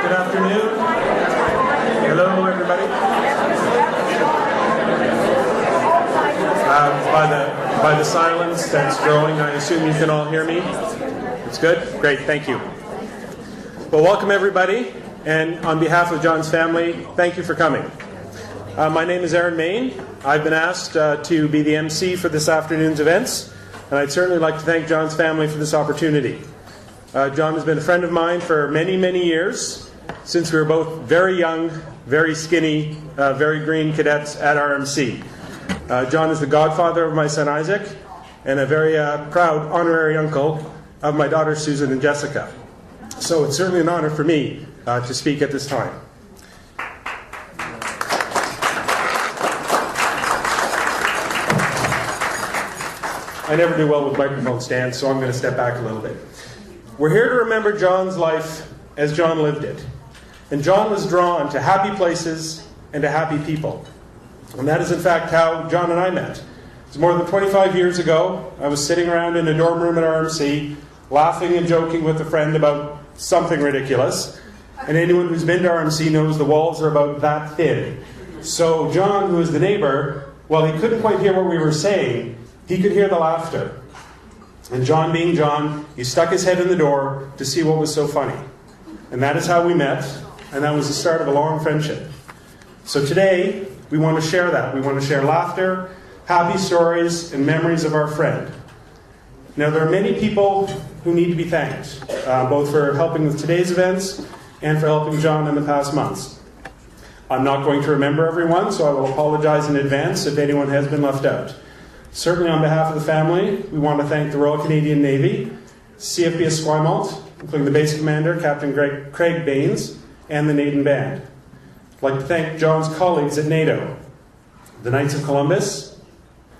Good afternoon. Hello, everybody. By the silence that's growing, I assume you can all hear me. It's good? Great, thank you. Well, welcome everybody, and on behalf of John's family, thank you for coming. My name is Aaron Main. I've been asked to be the MC for this afternoon's events, and I'd certainly like to thank John's family for this opportunity. John has been a friend of mine for many, many years, since we were both very young, very skinny, very green cadets at RMC. John is the godfather of my son Isaac, and a very proud honorary uncle of my daughters Susan and Jessica. So it's certainly an honor for me to speak at this time. I never do well with microphone stands, so I'm going to step back a little bit. We're here to remember John's life as John lived it. And John was drawn to happy places and to happy people. And that is in fact how John and I met. It was more than 25 years ago. I was sitting around in a dorm room at RMC, laughing and joking with a friend about something ridiculous. And anyone who's been to RMC knows the walls are about that thin. So John, who was the neighbor, while he couldn't quite hear what we were saying, he could hear the laughter. And John being John, he stuck his head in the door to see what was so funny. And that is how we met, and that was the start of a long friendship. So today, we want to share that. We want to share laughter, happy stories, and memories of our friend. Now, there are many people who need to be thanked, both for helping with today's events and for helping John in the past months. I'm not going to remember everyone, so I will apologize in advance if anyone has been left out. Certainly on behalf of the family, we want to thank the Royal Canadian Navy, CFB Comox, including the base commander, Captain Craig Baines, and the Naden Band. I'd like to thank John's colleagues at NATO, the Knights of Columbus,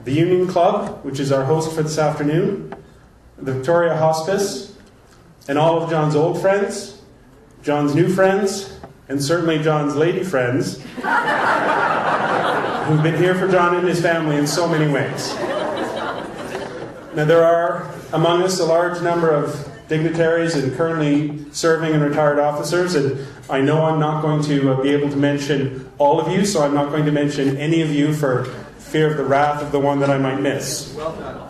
the Union Club, which is our host for this afternoon, the Victoria Hospice, and all of John's old friends, John's new friends, and certainly John's lady friends, who've been here for John and his family in so many ways. Now, there are among us a large number of dignitaries and currently serving and retired officers, and I know I'm not going to be able to mention all of you, so I'm not going to mention any of you for fear of the wrath of the one that I might miss. Well done.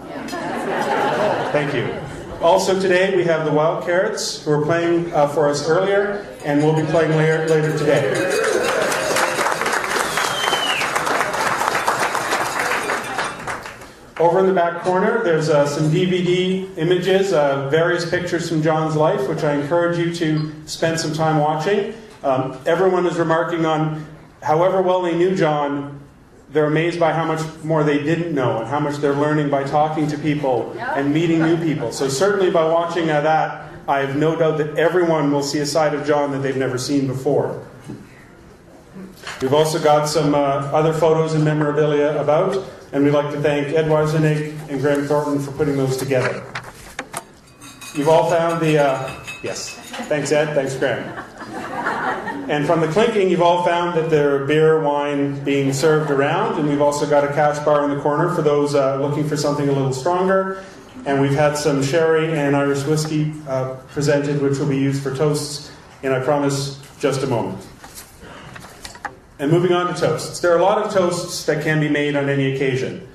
Thank you. Also today we have the Wild Carrots, who were playing for us earlier and will be playing later today. Over in the back corner, there's some DVD images, various pictures from John's life, which I encourage you to spend some time watching. Everyone is remarking on however well they knew John, they're amazed by how much more they didn't know and how much they're learning by talking to people and meeting new people. So certainly by watching that, I have no doubt that everyone will see a side of John that they've never seen before. We've also got some other photos and memorabilia about, and we'd like to thank Ed Warzenig and Graham Thornton for putting those together. You've all found the... yes. Thanks, Ed. Thanks, Graham. And from the clinking, you've all found that there are beer, wine being served around, and we've also got a cash bar in the corner for those looking for something a little stronger. And we've had some sherry and Irish whiskey presented, which will be used for toasts in, I promise, just a moment. And moving on to toasts. There are a lot of toasts that can be made on any occasion.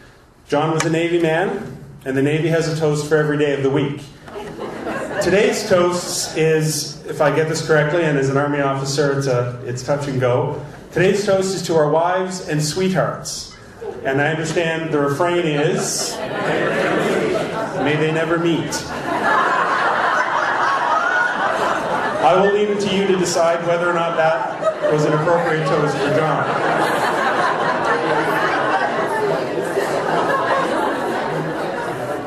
John was a Navy man, and the Navy has a toast for every day of the week. Today's toast is, if I get this correctly, and as an Army officer, it's touch and go. Today's toast is to our wives and sweethearts. And I understand the refrain is, may they never meet. I will leave it to you to decide whether or not that was an appropriate toast for John.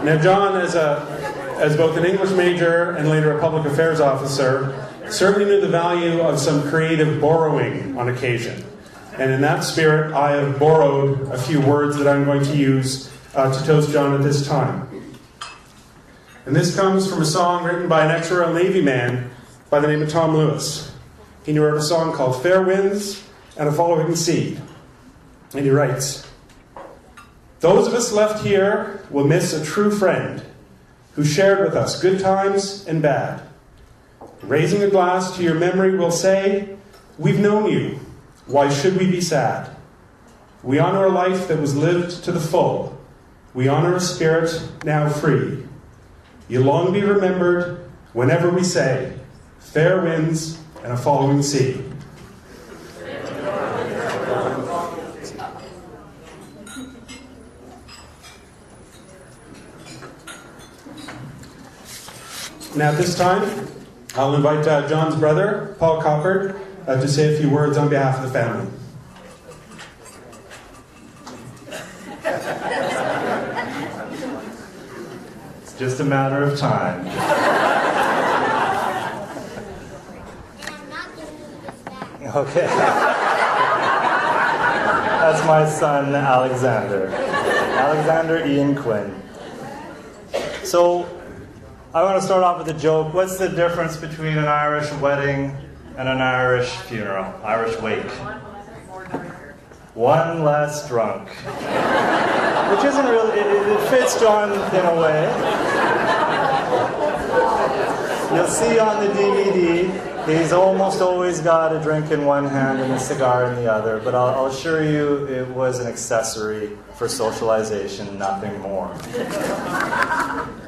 Now, John, as both an English major and later a public affairs officer, certainly knew the value of some creative borrowing on occasion. And in that spirit, I have borrowed a few words that I'm going to use to toast John at this time. And this comes from a song written by an ex-Royal Navy man by the name of Tom Lewis. He wrote a song called Fair Winds and a Following Sea. And he writes, "Those of us left here will miss a true friend who shared with us good times and bad. Raising a glass to your memory, we'll say, we've known you. Why should we be sad? We honor a life that was lived to the full. We honor a spirit now free. You'll long be remembered whenever we say, fair winds and a following sea. Now at this time, I'll invite John's brother, Paul Coppard, to say a few words on behalf of the family. It's just a matter of time. Okay. That's my son, Alexander. Alexander Ian Quinn. So, I want to start off with a joke. What's the difference between an Irish wedding and an Irish funeral? Irish wake. One less drunk. Which isn't really, it fits John in a way. You'll see on the DVD, he's almost always got a drink in one hand and a cigar in the other, but I'll assure you it was an accessory for socialization, nothing more.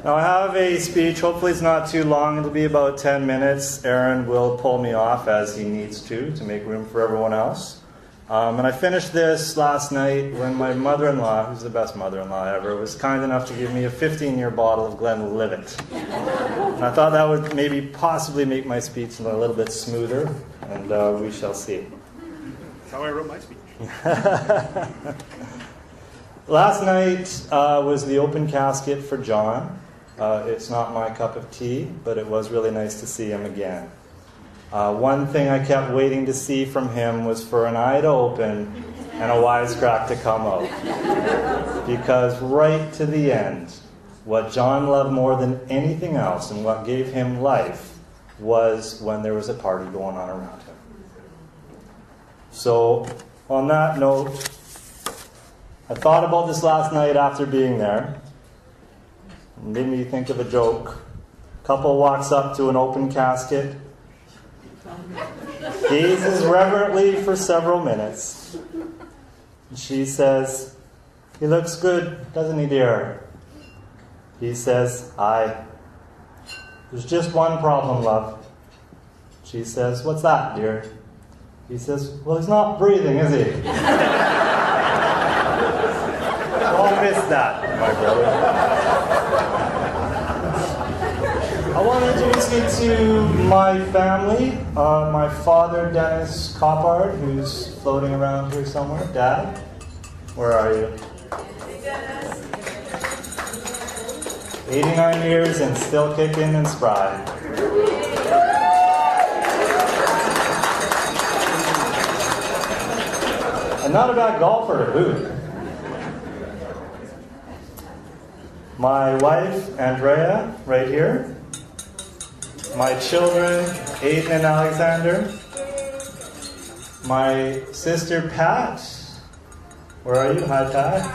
Now I have a speech, hopefully it's not too long, it'll be about 10 minutes. Aaron will pull me off as he needs to make room for everyone else. And I finished this last night when my mother-in-law, who's the best mother-in-law ever, was kind enough to give me a 15-year bottle of Glenlivet. And I thought that would maybe possibly make my speech a little bit smoother, and we shall see. That's how I wrote my speech. Last night was the open casket for John. It's not my cup of tea, but it was really nice to see him again. One thing I kept waiting to see from him was for an eye to open and a wisecrack to come out. Because right to the end, what John loved more than anything else and what gave him life was when there was a party going on around him. So, on that note, I thought about this last night after being there. It made me think of a joke. Couple walks up to an open casket, gazes reverently for several minutes. And she says, "He looks good, doesn't he, dear?" He says, "Aye. There's just one problem, love." She says, "What's that, dear?" He says, "Well, he's not breathing, is he?" Don't miss that, my brother. I want to introduce you to my family. My father, Dennis Coppard, who's floating around here somewhere. Dad, where are you? 89 years and still kicking and spry. And not a bad golfer to boot. My wife, Andrea, right here. My children, Aidan and Alexander. My sister, Pat. Where are you? Hi, Pat.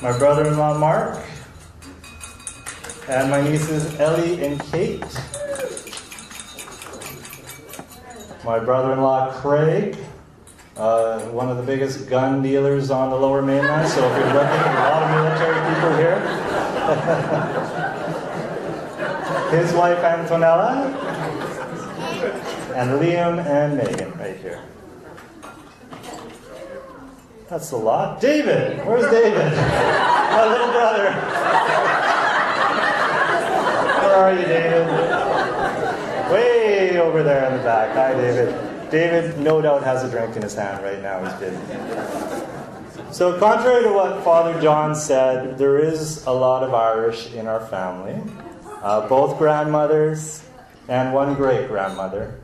My brother-in-law, Mark. And my nieces, Ellie and Kate. My brother-in-law, Craig. One of the biggest gun dealers on the Lower Mainland. So if you're looking, a lot of military people here. His wife, Antonella. And Liam and Megan, right here. That's a lot. David! Where's David? My little brother. Where are you, David? Way over there in the back. Hi, David. David, no doubt, has a drink in his hand right now. He's busy. So, contrary to what Father John said, there is a lot of Irish in our family. Both grandmothers and one great-grandmother.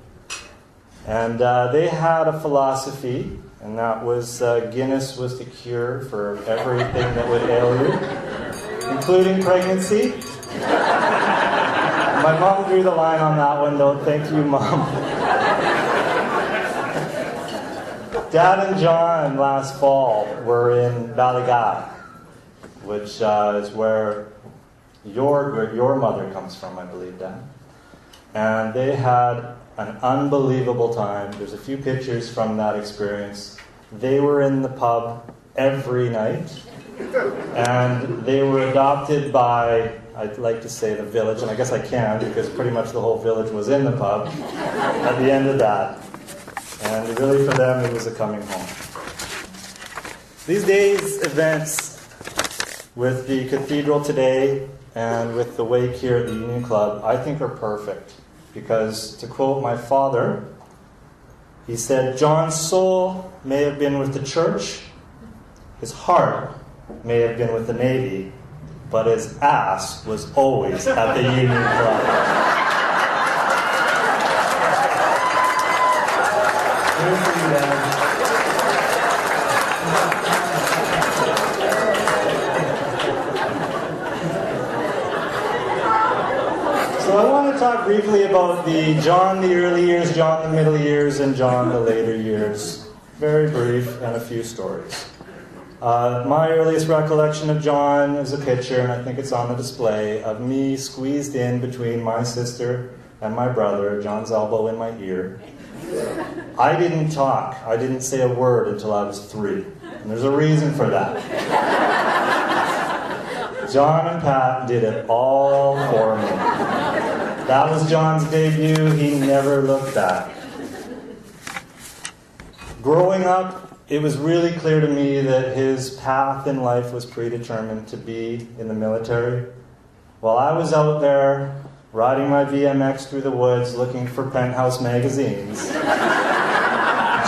And they had a philosophy, and that was Guinness was the cure for everything that would ail you, including pregnancy. My mom drew the line on that one, though. Thank you, Mom. Dad and John last fall were in Ballygat, which is where your mother comes from, I believe, Dad. And they had an unbelievable time. There's a few pictures from that experience. They were in the pub every night. And they were adopted by, I'd like to say the village, and I guess I can because pretty much the whole village was in the pub at the end of that. And really for them it was a coming home. These days' events with the cathedral today and with the wake here at the Union Club, I think are perfect. Because, to quote my father, he said, John's soul may have been with the church, his heart may have been with the Navy, but his ass was always at the Union Club. Here's for you, Dad. So I want to talk briefly about John the early years, John the middle years, and John the later years. Very brief and a few stories. My earliest recollection of John is a picture, and I think it's on the display, of me squeezed in between my sister and my brother, John's elbow in my ear. I didn't talk. I didn't say a word until I was 3. And there's a reason for that. John and Pat did it all for me. That was John's debut. He never looked back. Growing up, it was really clear to me that his path in life was predetermined to be in the military. While I was out there riding my BMX through the woods looking for Penthouse magazines,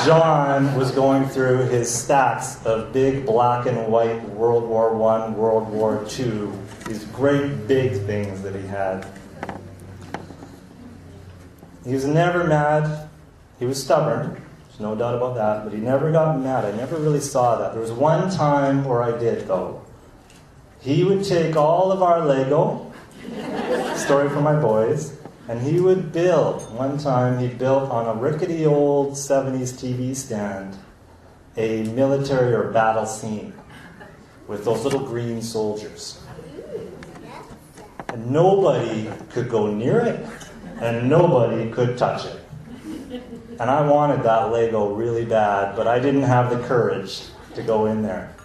John was going through his stacks of big black and white World War I, World War II, these great big things that he had. He was never mad. He was stubborn. There's no doubt about that. But he never got mad. I never really saw that. There was one time where I did, though. He would take all of our Lego, story for my boys, and he would build. One time he built on a rickety old 70s TV stand a military or battle scene with those little green soldiers. And nobody could go near it. And nobody could touch it. And I wanted that Lego really bad, but I didn't have the courage to go in there.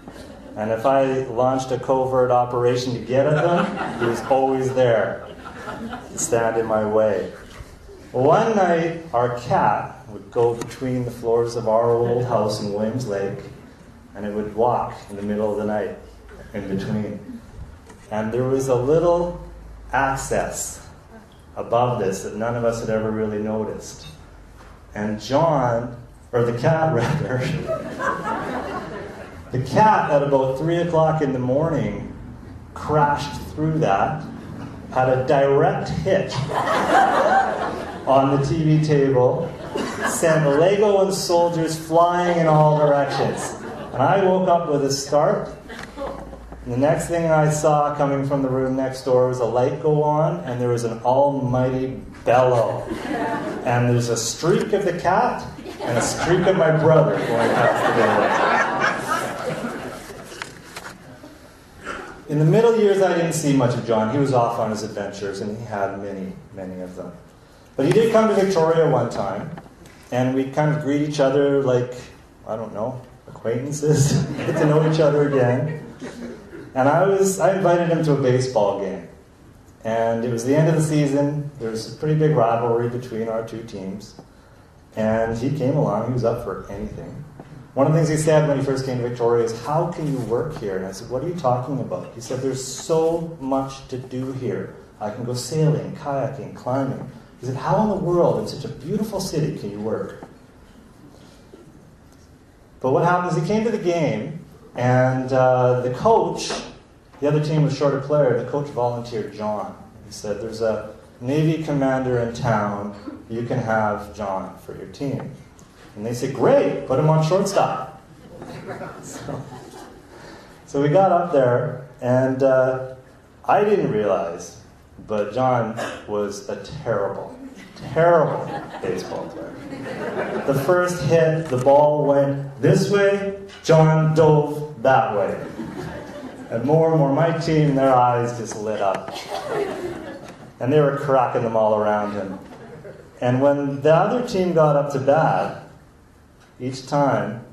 And if I launched a covert operation to get at them, he was always there to stand in my way. One night, our cat would go between the floors of our old house in Williams Lake, and it would walk in the middle of the night in between. And there was a little access above this that none of us had ever really noticed. And John, or the cat rather, the cat at about 3 o'clock in the morning crashed through that, had a direct hit on the TV table, sent Lego and soldiers flying in all directions. And I woke up with a start. And the next thing I saw coming from the room next door was a light go on, and there was an almighty bellow. And there's a streak of the cat and a streak of my brother going past the window. In the middle years, I didn't see much of John. He was off on his adventures, and he had many, many of them. But he did come to Victoria one time, and we kind of greet each other like, I don't know, acquaintances, get to know each other again. And I invited him to a baseball game. And it was the end of the season. There was a pretty big rivalry between our two teams. And he came along. He was up for anything. One of the things he said when he first came to Victoria is, "How can you work here?" And I said, "What are you talking about?" He said, "There's so much to do here. I can go sailing, kayaking, climbing." He said, "How in the world, in such a beautiful city, can you work?" But what happened is he came to the game, and the coach, the other team was short a player, the coach volunteered John. He said, "There's a Navy commander in town, you can have John for your team." And they said, "Great, put him on shortstop." So we got up there, and I didn't realize, but John was a terrible, terrible baseball player. The first hit, the ball went this way, John dove that way. And more, my team, their eyes just lit up. And they were cracking them all around him. And when the other team got up to bat, each time,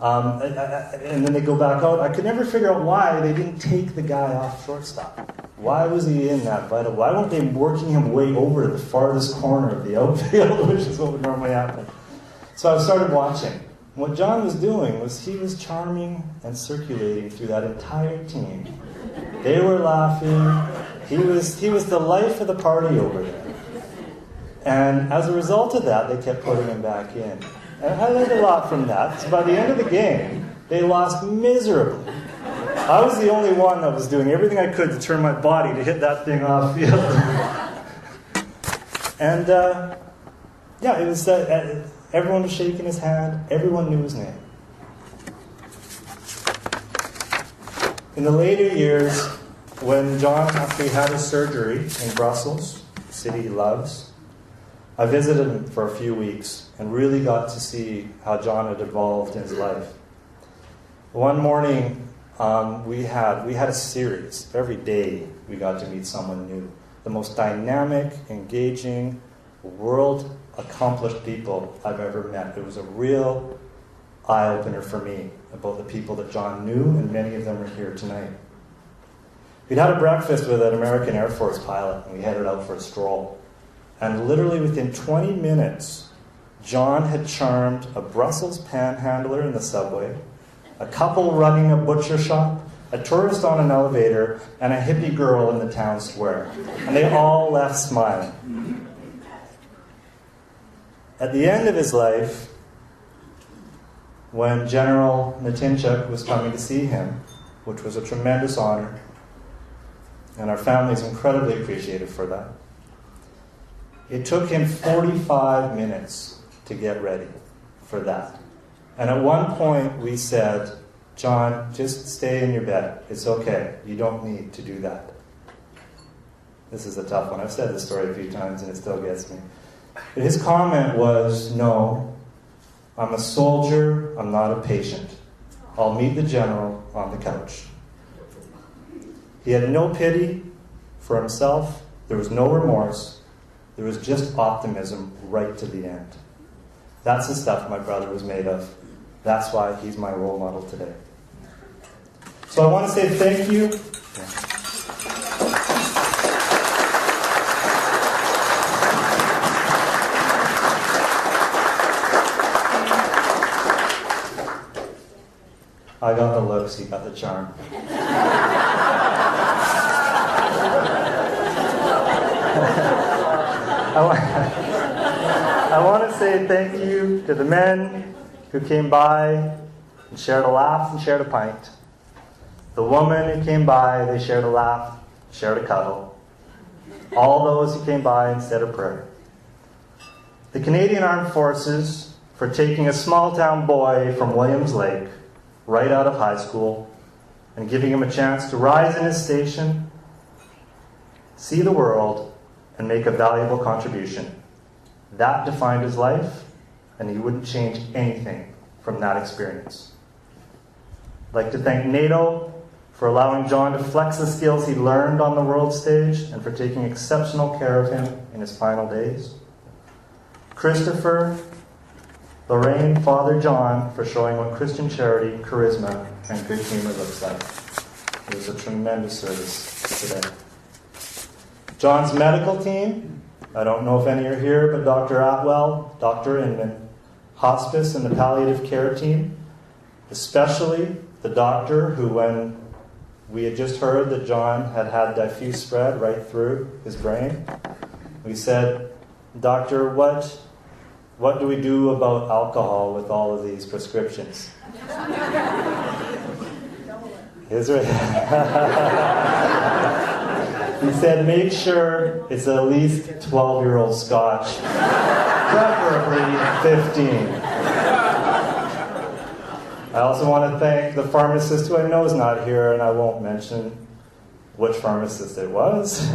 and then they go back out, I could never figure out why they didn't take the guy off shortstop. Why was he in that vital? Why weren't they working him way over to the farthest corner of the outfield, which is what would normally happen? So I started watching. What John was doing was he was charming and circulating through that entire team. They were laughing. He was the life of the party over there. And as a result of that, they kept putting him back in. And I learned a lot from that. So by the end of the game, they lost miserably. I was the only one that was doing everything I could to turn my body to hit that thing off field. And it was everyone was shaking his hand. Everyone knew his name. In the later years, when John actually had his surgery in Brussels, the city he loves, I visited him for a few weeks and really got to see how John had evolved in his life. One morning, we had a series. Every day we got to meet someone new. The most dynamic, engaging, world-accomplished people I've ever met. It was a real eye-opener for me about the people that John knew, and many of them are here tonight. We'd had a breakfast with an American Air Force pilot, and we headed out for a stroll. And literally within 20 minutes, John had charmed a Brussels panhandler in the subway, a couple running a butcher shop, a tourist on an elevator, and a hippie girl in the town square. And they all left smiling. At the end of his life, when General Natinchuk was coming to see him, which was a tremendous honor, and our family is incredibly appreciative for that, it took him 45 minutes to get ready for that. And at one point we said, John, just stay in your bed. It's okay. You don't need to do that. This is a tough one. I've said this story a few times and it still gets me. But his comment was, no, I'm a soldier, I'm not a patient. I'll meet the general on the couch. He had no pity for himself. There was no remorse. There was just optimism right to the end. That's the stuff my brother was made of. That's why he's my role model today. So I want to say thank you. I got the looks, he got the charm. I want to say thank you to the men who came by and shared a laugh and shared a pint. The woman who came by, they shared a laugh, shared a cuddle. All those who came by and said a prayer. The Canadian Armed Forces for taking a small-town boy from Williams Lake right out of high school and giving him a chance to rise in his station, see the world, and make a valuable contribution. That defined his life, and he wouldn't change anything from that experience. I'd like to thank NATO for allowing John to flex the skills he learned on the world stage and for taking exceptional care of him in his final days. Christopher, Lorraine, Father John for showing what Christian charity, charisma, and good humor looks like. It was a tremendous service today. John's medical team, I don't know if any are here, but Dr. Atwell, Dr. Inman, hospice and the palliative care team, especially the doctor who, when we had just heard that John had had diffuse spread right through his brain, we said, Doctor, what do we do about alcohol with all of these prescriptions? He said, make sure it's at least 12-year-old Scotch, preferably 15. I also want to thank the pharmacist who I know is not here, and I won't mention which pharmacist it was.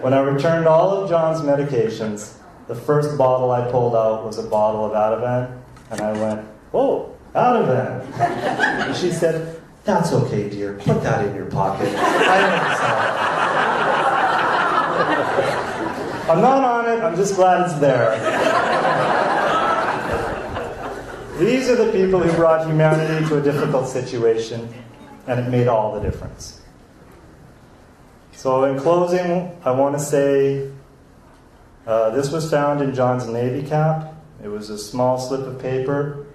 When I returned all of John's medications, the first bottle I pulled out was a bottle of Ativan, and I went, "Whoa, Ativan!" And she said, "That's okay, dear. Put that in your pocket. I understand." I'm not on it, I'm just glad it's there. These are the people who brought humanity to a difficult situation, and it made all the difference. So in closing, I want to say this was found in John's Navy cap. It was a small slip of paper,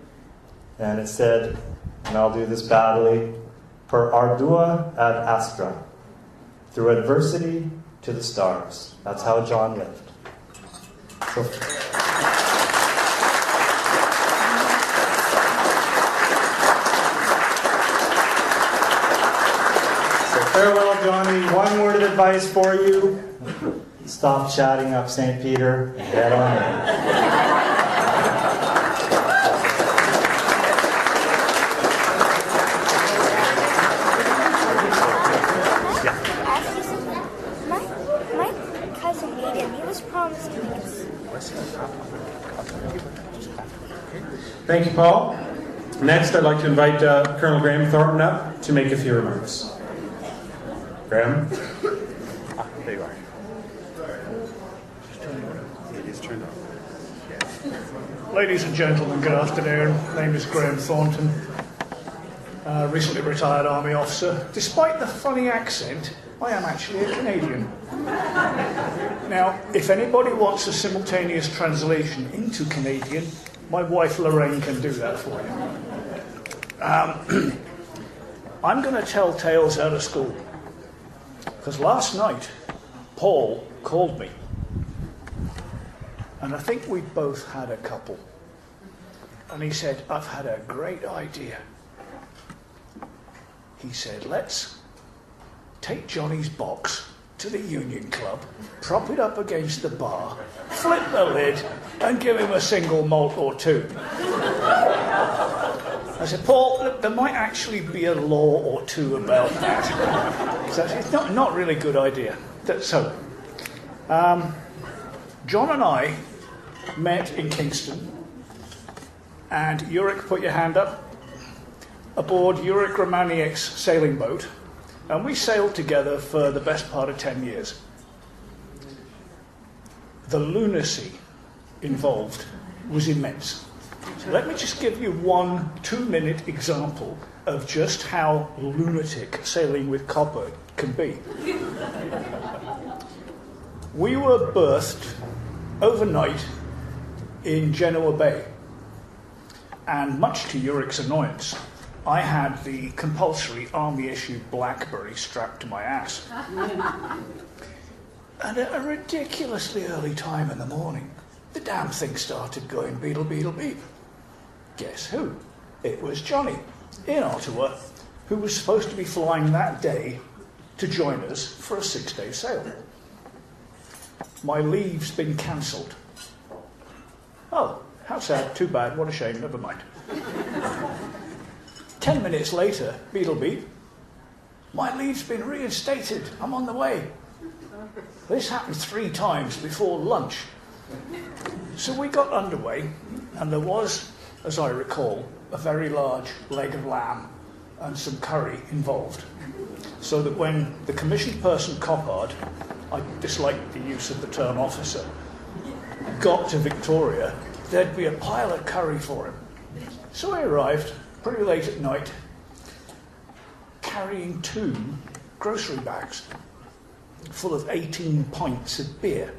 and it said, and I'll do this badly, per ardua ad astra, through adversity to the stars. That's how John lived. So farewell, Johnny. One word of advice for you. Stop chatting up St. Peter and head on in. My cousin Aidan, he was promising this. Thank you, Paul. Next, I'd like to invite Colonel Graham Thornton up to make a few remarks. Graham? There you are. Ladies and gentlemen, good afternoon. My name is Graham Thornton, recently retired Army officer. Despite the funny accent, I am actually a Canadian. Now, if anybody wants a simultaneous translation into Canadian, my wife Lorraine can do that for you. I'm going to tell tales out of school, because last night Paul called me. And I think we both had a couple. And he said, I've had a great idea. He said, let's take Johnny's box to the Union Club, prop it up against the bar, flip the lid, and give him a single malt or two. I said, Paul, look, there might actually be a law or two about that. So it's not really a good idea. So, John and I met in Kingston, and Yurik, put your hand up, aboard Yurik Romaniek's sailing boat, and we sailed together for the best part of 10 years. The lunacy involved was immense. So let me just give you 1 2-minute example of just how lunatic sailing with Coppard can be. We were berthed overnight in Genoa Bay, and much to Yurik's annoyance, I had the compulsory army-issued BlackBerry strapped to my ass. And at a ridiculously early time in the morning, the damn thing started going beetle, beetle, beep. Guess who? It was Johnny, in Ottawa, who was supposed to be flying that day to join us for a 6-day sail. My leave's been cancelled. Oh, how sad, too bad, what a shame, never mind. 10 minutes later, beetle beep, my leave's been reinstated, I'm on the way. This happened 3 times before lunch. So we got underway, and there was, as I recall, a very large leg of lamb and some curry involved. So that when the commissioned person Coppard, I dislike the use of the term officer, got to Victoria, there'd be a pile of curry for him. So I arrived pretty late at night, carrying 2 grocery bags full of 18 pints of beer,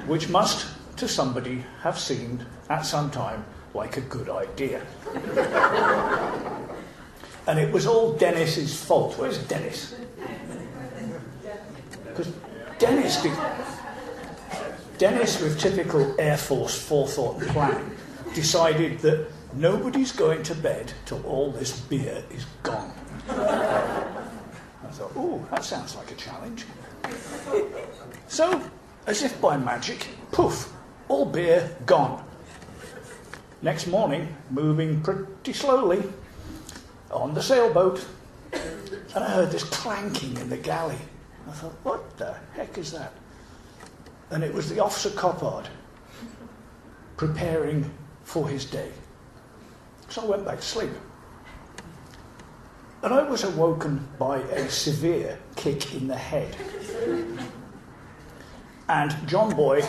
which must, to somebody, have seemed at some time like a good idea. And it was all Dennis's fault. Where's Dennis? Because Dennis, with typical Air Force forethought and planning, decided that nobody's going to bed till all this beer is gone. I thought, ooh, that sounds like a challenge. So, as if by magic, poof, all beer gone. Next morning, moving pretty slowly on the sailboat, and I heard this clanking in the galley. I thought, what the heck is that? And it was the officer Coppard preparing for his day. So I went back to sleep. And I was awoken by a severe kick in the head. And John Boy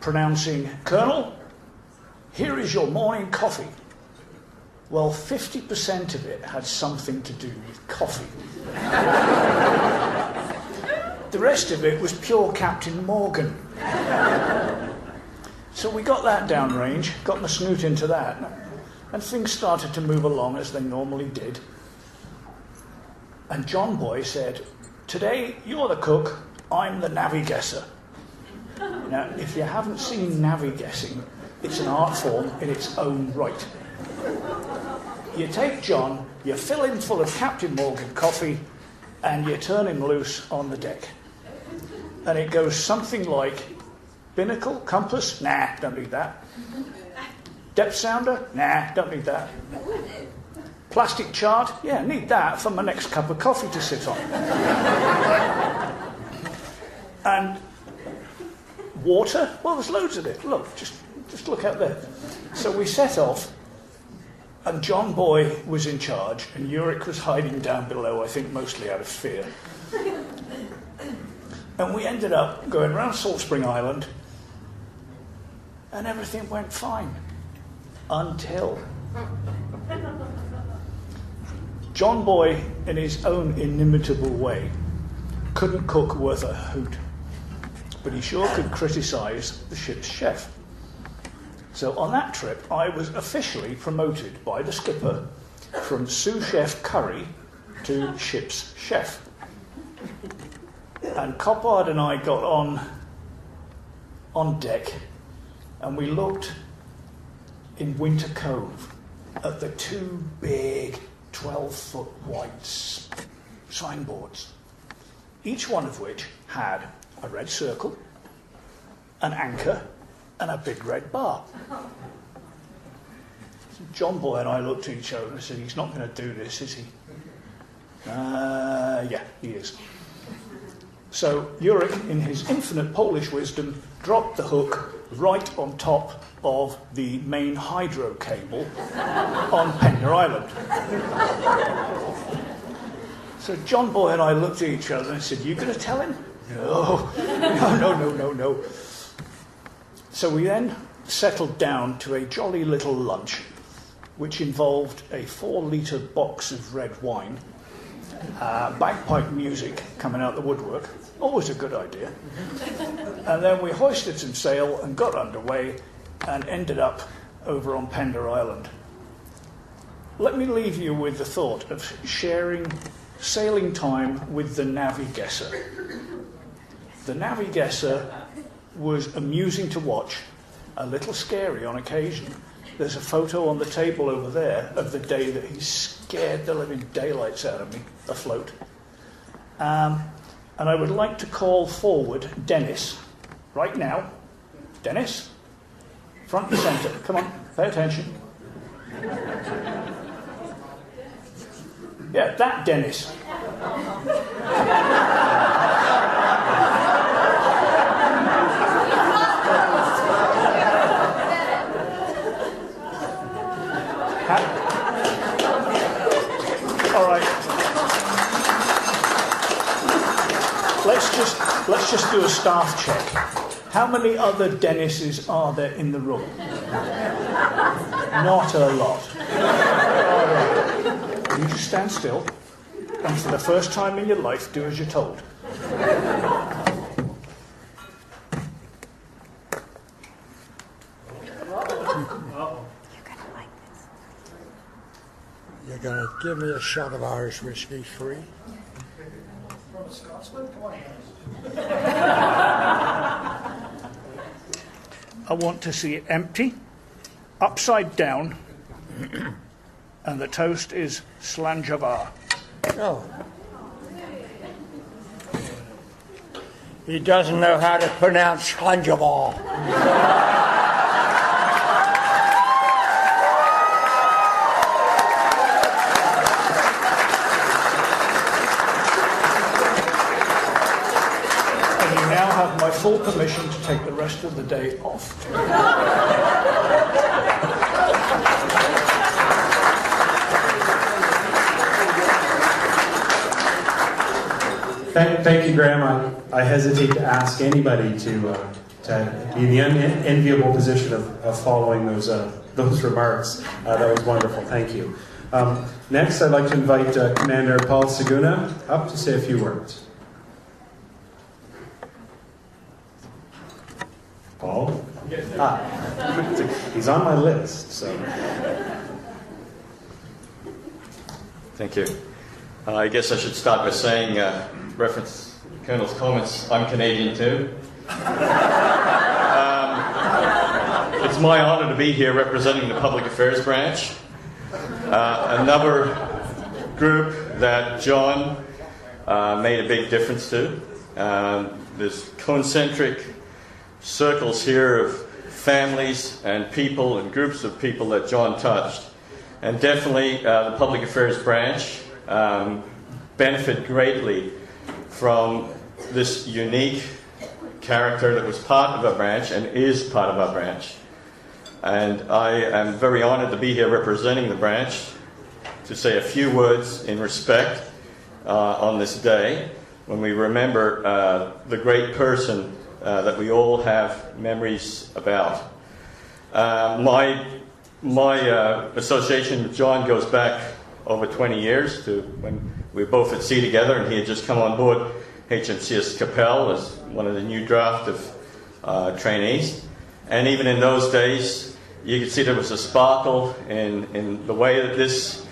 pronouncing, "Colonel, here is your morning coffee." Well, 50% of it had something to do with coffee. The rest of it was pure Captain Morgan. So we got that downrange, got my snoot into that, and things started to move along as they normally did. And John Boy said, "Today you're the cook, I'm the navigessor." Now, if you haven't seen navigassing, it's an art form in its own right. You take John, you fill him full of Captain Morgan coffee, and you turn him loose on the deck. And it goes something like, binnacle, compass, nah, don't need that. Depth sounder, nah, don't need that. Plastic chart, yeah, need that for my next cup of coffee to sit on. And water, well, there's loads of it. Look, just look out there. So we set off, and John Boy was in charge, and Uric was hiding down below, I think mostly out of fear. And we ended up going around Salt Spring Island, and everything went fine. Until John Boy, in his own inimitable way, couldn't cook worth a hoot, but he sure could criticise the ship's chef. So on that trip, I was officially promoted by the skipper from sous chef curry to ship's chef. And Coppard and I got on deck, and we looked in Winter Cove at the two big 12-foot wide signboards, each one of which had a red circle, an anchor, and a big red bar. So John Boy and I looked at each other and said, "He's not going to do this, is he?" Yeah, he is. So Uric, in his infinite Polish wisdom, dropped the hook right on top of the main hydro cable on Pender Island. So John Boy and I looked at each other and said, "You going to tell him?" No. So we then settled down to a jolly little lunch, which involved a 4-litre box of red wine, bagpipe music coming out the woodwork, always a good idea. And then we hoisted some sail and got underway and ended up over on Pender Island. Let me leave you with the thought of sharing sailing time with the navigessor. The navigessor was amusing to watch, a little scary on occasion. There's a photo on the table over there of the day that he scared the living daylights out of me afloat. And I would like to call forward Dennis right now. Dennis, front and centre. Come on, pay attention. Yeah, that Dennis. All right. Let's just do a staff check. How many other Dennises are there in the room? Not a lot. All right. You just stand still, and for the first time in your life, do as you're told. You're going to give me a shot of Irish whiskey free? From Scotsman? Come on. I want to see it empty, upside down, and the toast is Slanjavar. Oh. He doesn't know how to pronounce Slanjavar. Have my full permission to take the rest of the day off. Thank you, Graham. I hesitate to ask anybody to be in the unenviable position of following those remarks. That was wonderful. Thank you. Next, I'd like to invite Commander Paul Seguna up to say a few words. Paul? He's on my list, so. Thank you. I guess I should start by saying, reference Colonel's comments, I'm Canadian too. It's my honour to be here representing the Public Affairs Branch, another group that John made a big difference to. There's concentric circles here of families and people and groups of people that John touched. And definitely the Public Affairs Branch benefit greatly from this unique character that was part of our branch and is part of our branch. And I am very honoured to be here representing the branch to say a few words in respect on this day when we remember the great person that we all have memories about. My association with John goes back over 20 years to when we were both at sea together, and he had just come on board HMCS Capel as one of the new draft of trainees. And even in those days, you could see there was a sparkle in the way that this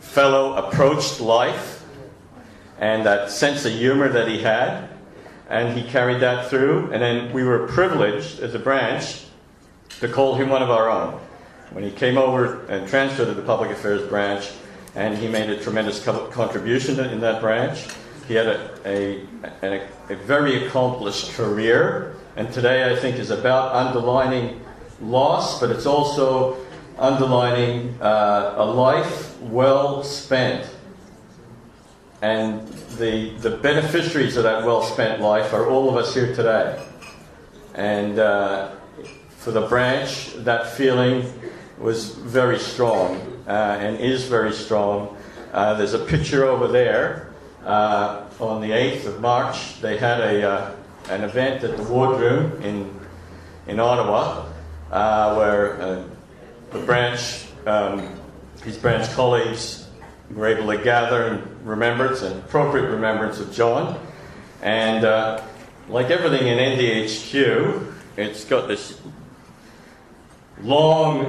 fellow approached life and that sense of humor that he had. And he carried that through. And then we were privileged as a branch to call him one of our own. When he came over and transferred to the Public Affairs Branch, and he made a tremendous contribution in that branch. He had a very accomplished career, and today I think is about underlining loss, but it's also underlining a life well spent. And the beneficiaries of that well spent life are all of us here today. And for the branch, that feeling was very strong and is very strong. There's a picture over there. On the 8th of March, they had an event at the wardroom in Ottawa where the branch, his branch colleagues were able to gather in remembrance, and appropriate remembrance of John. And like everything in NDHQ, it's got this long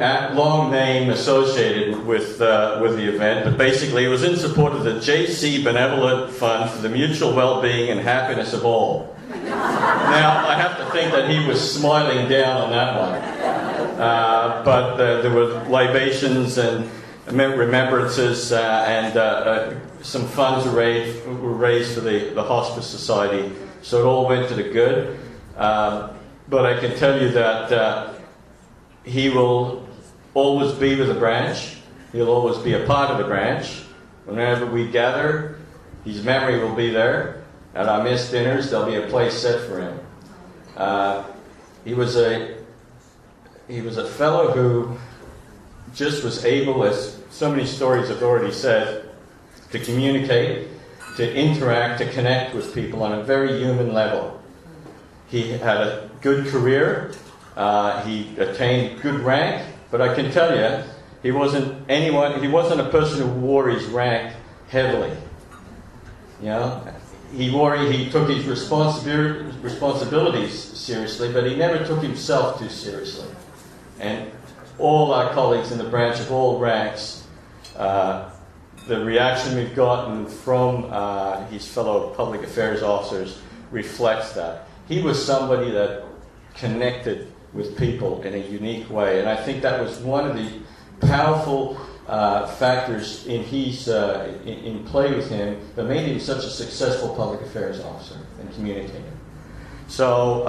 name associated with the event, but basically it was in support of the JC Benevolent Fund for the mutual well-being and happiness of all. Now, I have to think that he was smiling down on that one. But there were libations and remembrances and some funds were raised for the Hospice Society, so it all went to the good. But I can tell you that he will always be with the branch. He'll always be a part of the branch. Whenever we gather, his memory will be there. At our mess dinners, there'll be a place set for him. He was a fellow who just was able, as so many stories have already said, to communicate, to interact, to connect with people on a very human level. He had a good career. He attained good rank, but I can tell you, he wasn't a person who wore his rank heavily. You know, he took his responsibilities seriously, but he never took himself too seriously. And all our colleagues in the branch of all ranks, the reaction we've gotten from his fellow public affairs officers reflects that. He was somebody that connected with people in a unique way, and I think that was one of the powerful factors in his in play with him that made him such a successful public affairs officer and communicator. So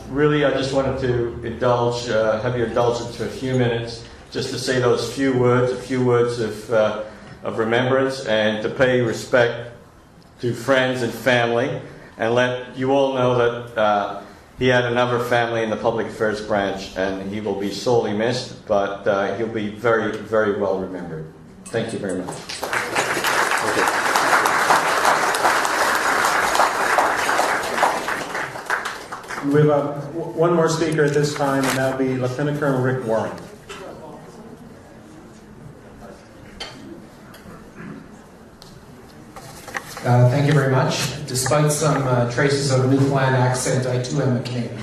really, I just wanted to have your indulgence for a few minutes, just to say those few words of remembrance, and to pay respect to friends and family, and let you all know that he had another family in the Public Affairs Branch, and he will be sorely missed, but he'll be very, very well remembered. Thank you very much. We have one more speaker at this time, and that'll be Lieutenant Colonel Rick Warren. Thank you very much. Despite some traces of a Newfoundland accent, I too am a Canadian.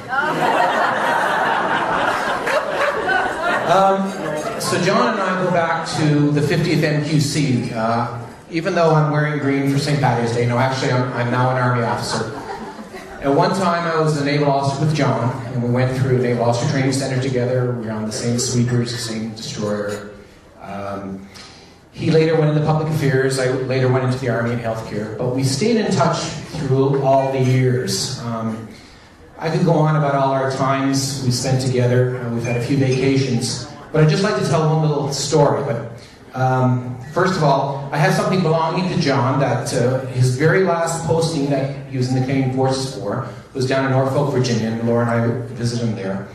So John and I go back to the 50th MQC. Even though I'm wearing green for St. Patrick's Day, no, actually I'm now an Army officer. At one time I was a naval officer with John, and we went through the Naval Officer Training Center together. We were on the same sweepers, the same destroyer. He later went into public affairs. I later went into the Army and healthcare. But we stayed in touch through all the years. I could go on about all our times we spent together. We've had a few vacations. But I'd just like to tell one little story. But first of all, I have something belonging to John that his very last posting that he was in the Canadian Forces for was down in Norfolk, Virginia, and Laura and I visited him there.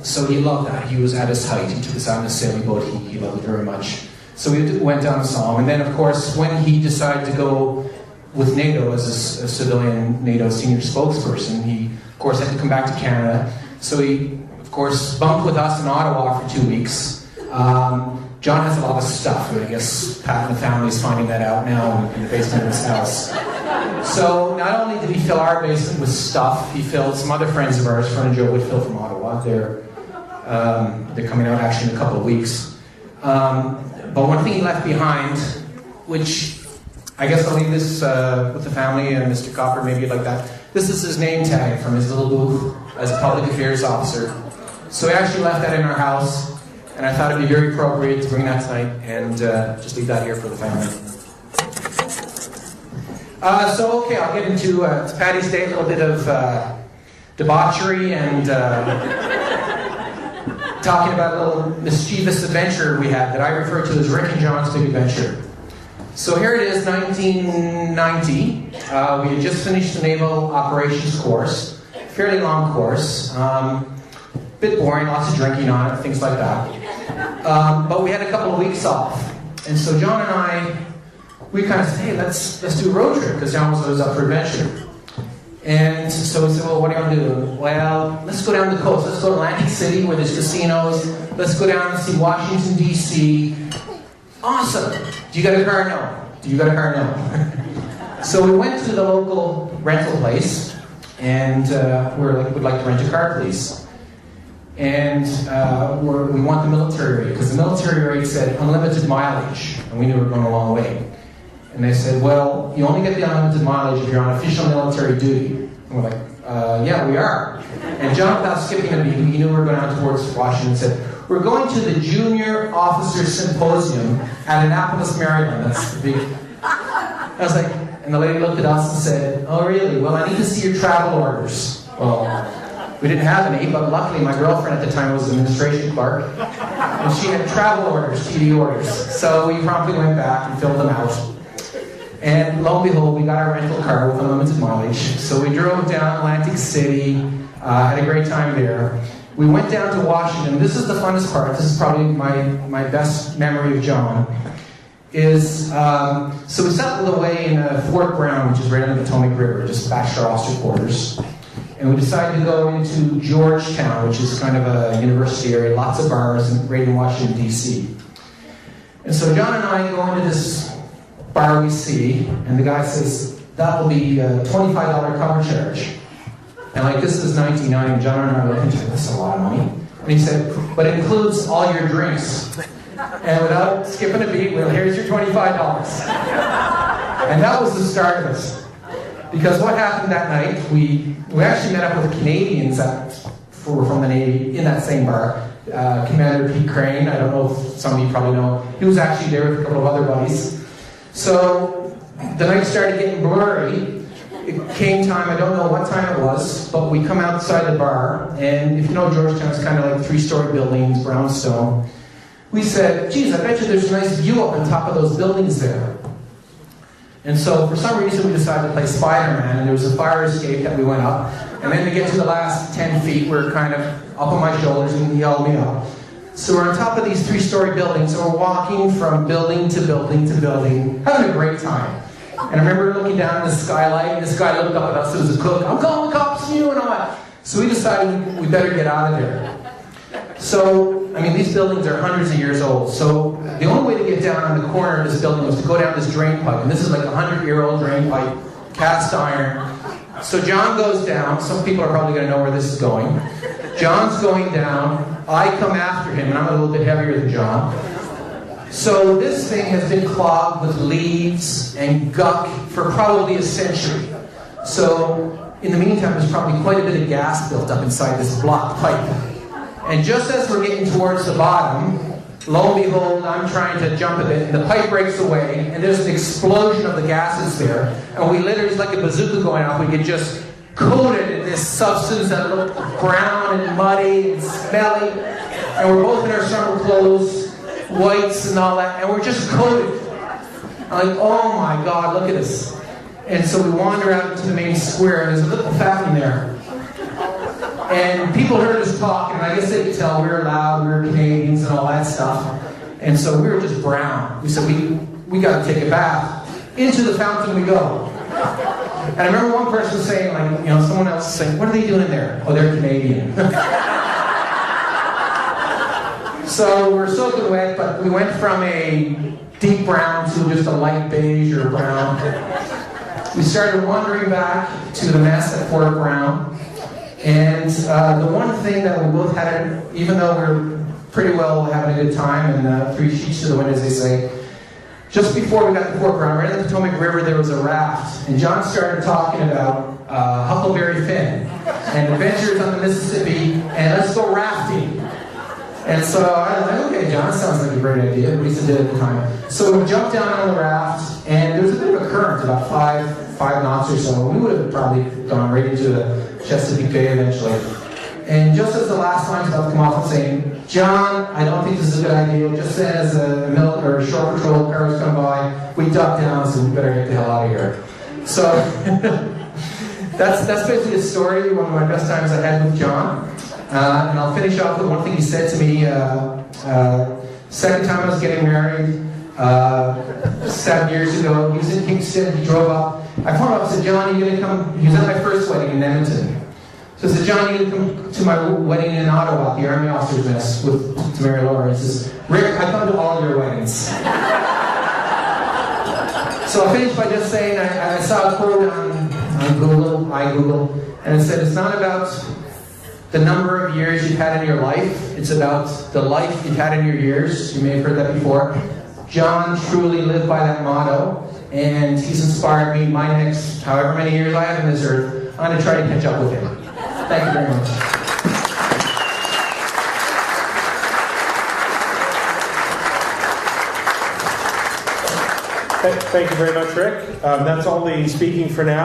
So he loved that. He was at his height. He took us out in a sailing boat. He loved it very much. So we went down and saw him. And then, of course, when he decided to go with NATO as a civilian NATO senior spokesperson, he, of course, had to come back to Canada. So he, of course, bunked with us in Ottawa for 2 weeks. John has a lot of stuff. I guess Pat and the family is finding that out now in the basement of his house. So not only did he fill our basement with stuff, he filled some other friends of ours, Fern and Joe Whitfield from Ottawa. They're coming out actually in a couple of weeks. But one thing he left behind, which I guess I'll leave this with the family and Mr. Coppard, maybe like that. This is his name tag from his little booth as a public affairs officer. So he actually left that in our house. And I thought it'd be very appropriate to bring that tonight and just leave that here for the family. Okay, I'll get into it's Paddy's Day, a little bit of debauchery and talking about a little mischievous adventure we had that I refer to as Rick and John's Big Adventure. So here it is, 1990. We had just finished the Naval Operations course, fairly long course. Bit boring, lots of drinking on it, things like that. But we had a couple of weeks off. And so John and I, we kind of said, hey, let's do a road trip, because John was always up for adventure. And so we said, well, what do you want to do? Well, let's go down the coast. Let's go to Atlantic City, where there's casinos. Let's go down and see Washington, D.C. Awesome. Do you got a car? No. Do you got a car? No. So we went to the local rental place, and we're like, would like to rent a car, please. And we want the military rate, because the military rate said unlimited mileage, and we knew we were going a long way. And they said, well, you only get the unlimited mileage if you're on official military duty. And we're like, yeah, we are. And John, without skipping a beat, he knew we were going out towards Washington, said, we're going to the Junior Officers Symposium at Annapolis, Maryland. That's the big... I was like, and the lady looked at us and said, oh, really? Well, I need to see your travel orders. Well, we didn't have any, but luckily my girlfriend at the time was an administration clerk, and she had travel orders, TD orders. So we promptly went back and filled them out. And lo and behold, we got our rental car with unlimited mileage. So we drove down Atlantic City, had a great time there. We went down to Washington. This is the funnest part. This is probably my best memory of John. So we settled away in Fort Brown, which is right on the Potomac River, just past our officer quarters. And we decided to go into Georgetown, which is kind of a university area, lots of bars, right in Washington, D.C. And so John and I go into this bar we see, and the guy says, that will be a $25 cover charge. And like, this is 1990, John and I were looking at this, a lot of money. And he said, but it includes all your drinks. And without skipping a beat, well, here's your $25. And that was the start of it. Because what happened that night, we actually met up with the Canadians from the Navy in that same bar. Commander Pete Crane, I don't know if some of you probably know, he was actually there with a couple of other buddies. So the night started getting blurry. It came time, I don't know what time it was, but we come outside the bar, and if you know Georgetown, it's kind of like 3-story buildings, brownstone. We said, geez, I bet you there's a nice view up on top of those buildings there. And so for some reason we decided to play Spider-Man, and there was a fire escape that we went up, and then to get to the last 10 feet, we're kind of up on my shoulders, and he held me up. So we're on top of these 3-story buildings, and we're walking from building to building to building, having a great time. And I remember looking down at the skylight, and this guy looked up at us, it was a cook. I'm calling the cops you and all that. So we decided we better get out of there. So, I mean, these buildings are hundreds of years old. So the only way to get down on the corner of this building was to go down this drain pipe. And this is like a 100-year-old drain pipe, cast iron. So John goes down. Some people are probably going to know where this is going. John's going down. I come after him, and I'm a little bit heavier than John. So this thing has been clogged with leaves and guck for probably a century. So in the meantime, there's probably quite a bit of gas built up inside this blocked pipe. And just as we're getting towards the bottom, lo and behold, I'm trying to jump a bit, and the pipe breaks away, and there's an explosion of the gases there, and we literally, it's like a bazooka going off, we get just coated in this substance that looked brown and muddy and smelly, and we're both in our summer clothes, whites and all that, and we're just coated. I'm like, oh my God, look at this. And so we wander out into the main square, and there's a little fountain there. And people heard us talking, and I guess they could tell we were loud, we were Canadians and all that stuff. And so we were just brown. We said, we got to take a bath. Into the fountain we go. And I remember one person saying, like, you know, someone else saying, what are they doing in there? Oh, they're Canadian. So we're soaking wet, but we went from a deep brown to just a light beige or brown. We started wandering back to the mess at Fort Brown. And the one thing that we both had, even though we were pretty well having a good time, and 3 sheets to the wind, as they say, just before we got to Fort Brown, right in the Potomac River, there was a raft. And John started talking about Huckleberry Finn and adventures on the Mississippi, and let's go rafting. And so I was like, okay, John, sounds like a great idea. Lisa did at the time. So we jumped down on the raft, and there was a bit of a current, about five knots or so. We would have probably gone right into the Chesapeake Bay eventually. And just as the last line's about to come off, I'm saying, John, I don't think this is a good idea. Just as a milk or shore patrol car was coming by, we ducked down, so we better get the hell out of here. So that's basically the story, one of my best times I had with John. And I'll finish off with one thing he said to me. Second time I was getting married, 7 years ago. He was in Kingston. He drove up. I phoned him up and said, John, are you going to come? He was at my first wedding in Edmonton. So I said, John, are you going to come to my wedding in Ottawa, the Army Officers' Mess, to Mary Laura? He says, Rick, I come to all of your weddings. So I finished by just saying, I saw a quote on Google, and it said, it's not about the number of years you've had in your life, it's about the life you've had in your years. You may have heard that before. John truly lived by that motto, and he's inspired me my next however many years I have in this earth. I'm going to try to catch up with him. Thank you very much. Thank you very much, Rick. That's all the speaking for now.